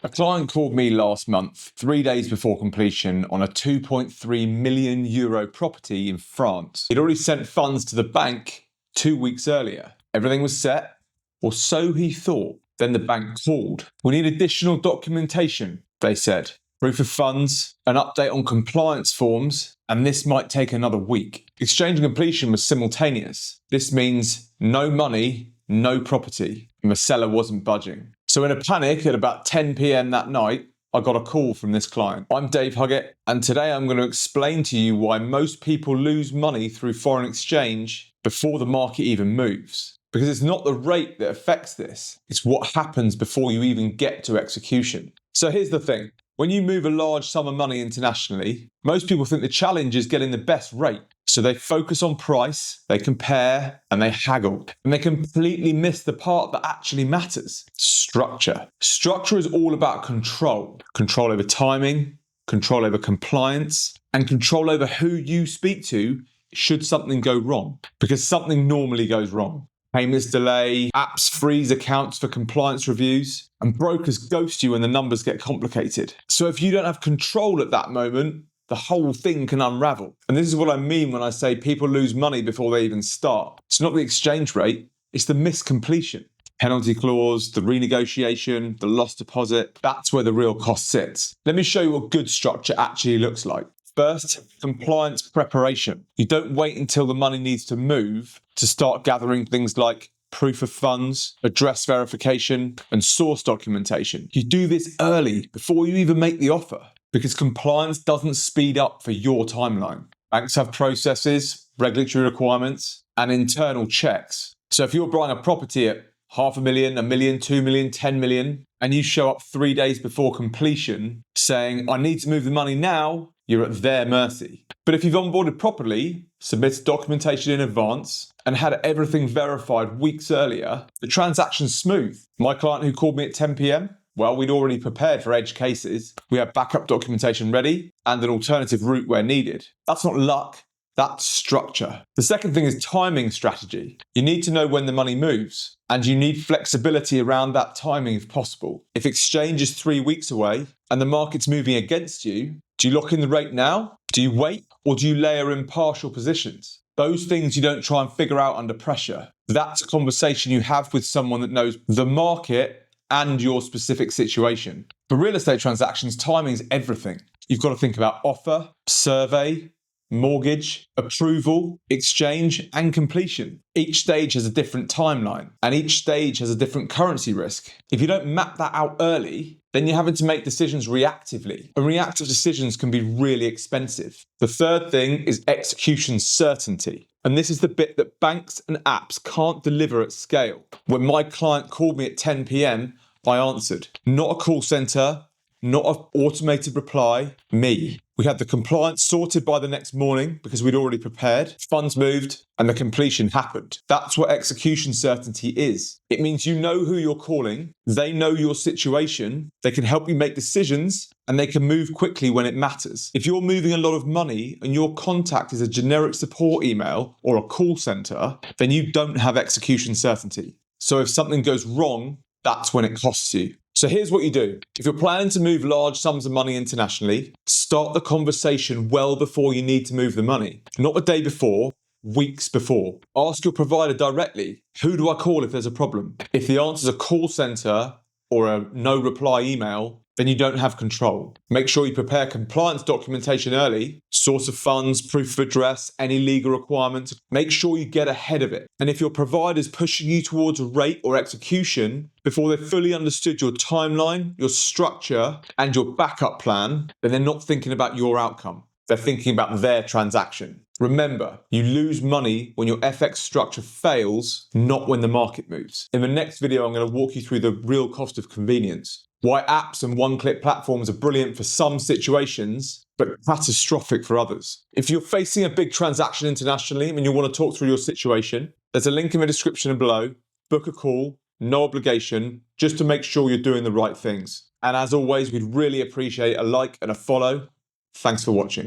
A client called me last month, 3 days before completion, on a €2.3 million property in France. He'd already sent funds to the bank 2 weeks earlier. Everything was set, or so he thought. Then the bank called. We need additional documentation, they said. Proof of funds, an update on compliance forms, and this might take another week. Exchange and completion was simultaneous. This means no money, no property, and the seller wasn't budging. So in a panic at about 10 p.m. that night, I got a call from this client. I'm Dave Huggett, and today I'm going to explain to you why most people lose money through foreign exchange before the market even moves. Because it's not the rate that affects this, it's what happens before you even get to execution. So here's the thing. When you move a large sum of money internationally, most people think the challenge is getting the best rate. So they focus on price, they compare, and they haggle. And they completely miss the part that actually matters: structure. Structure is all about control. Control over timing, control over compliance, and control over who you speak to should something go wrong. Because something normally goes wrong. Payments delay, apps freeze accounts for compliance reviews, and brokers ghost you when the numbers get complicated. So if you don't have control at that moment, the whole thing can unravel. And this is what I mean when I say people lose money before they even start. It's not the exchange rate, it's the missed completion. Penalty clause, the renegotiation, the lost deposit, that's where the real cost sits. Let me show you what good structure actually looks like. First, compliance preparation. You don't wait until the money needs to move to start gathering things like proof of funds, address verification, and source documentation. You do this early, before you even make the offer, because compliance doesn't speed up for your timeline. Banks have processes, regulatory requirements, and internal checks. So if you're buying a property at $500,000, $1 million, $2 million, $10 million, and you show up 3 days before completion saying, I need to move the money now, you're at their mercy. But if you've onboarded properly, submitted documentation in advance, and had everything verified weeks earlier, the transaction's smooth. My client who called me at 10 p.m, well, we'd already prepared for edge cases. We had backup documentation ready and an alternative route where needed. That's not luck. That's structure. The second thing is timing strategy. You need to know when the money moves, and you need flexibility around that timing if possible. If exchange is 3 weeks away and the market's moving against you, do you lock in the rate now? Do you wait? Or do you layer in partial positions? Those things you don't try and figure out under pressure. That's a conversation you have with someone that knows the market and your specific situation. For real estate transactions, timing is everything. You've got to think about offer, survey, mortgage, approval, exchange, and completion. Each stage has a different timeline, and each stage has a different currency risk. If you don't map that out early, then you're having to make decisions reactively, and reactive decisions can be really expensive. The third thing is execution certainty, and this is the bit that banks and apps can't deliver at scale. When my client called me at 10 p.m, I answered. Not a call center, not an automated reply, me. We had the compliance sorted by the next morning because we'd already prepared, funds moved, and the completion happened. That's what execution certainty is. It means you know who you're calling, they know your situation, they can help you make decisions, and they can move quickly when it matters. If you're moving a lot of money and your contact is a generic support email or a call center, then you don't have execution certainty. So if something goes wrong, that's when it costs you. So here's what you do. If you're planning to move large sums of money internationally, start the conversation well before you need to move the money. Not the day before, weeks before. Ask your provider directly, who do I call if there's a problem? If the answer is a call center or a no reply email, then you don't have control. Make sure you prepare compliance documentation early, source of funds, proof of address, any legal requirements. Make sure you get ahead of it. And if your provider's pushing you towards a rate or execution before they've fully understood your timeline, your structure, and your backup plan, then they're not thinking about your outcome. They're thinking about their transaction. Remember, you lose money when your FX structure fails, not when the market moves. In the next video, I'm going to walk you through the real cost of convenience. Why apps and one-click platforms are brilliant for some situations, but catastrophic for others. If you're facing a big transaction internationally and you want to talk through your situation, there's a link in the description below. Book a call, no obligation, just to make sure you're doing the right things. And as always, we'd really appreciate a like and a follow. Thanks for watching.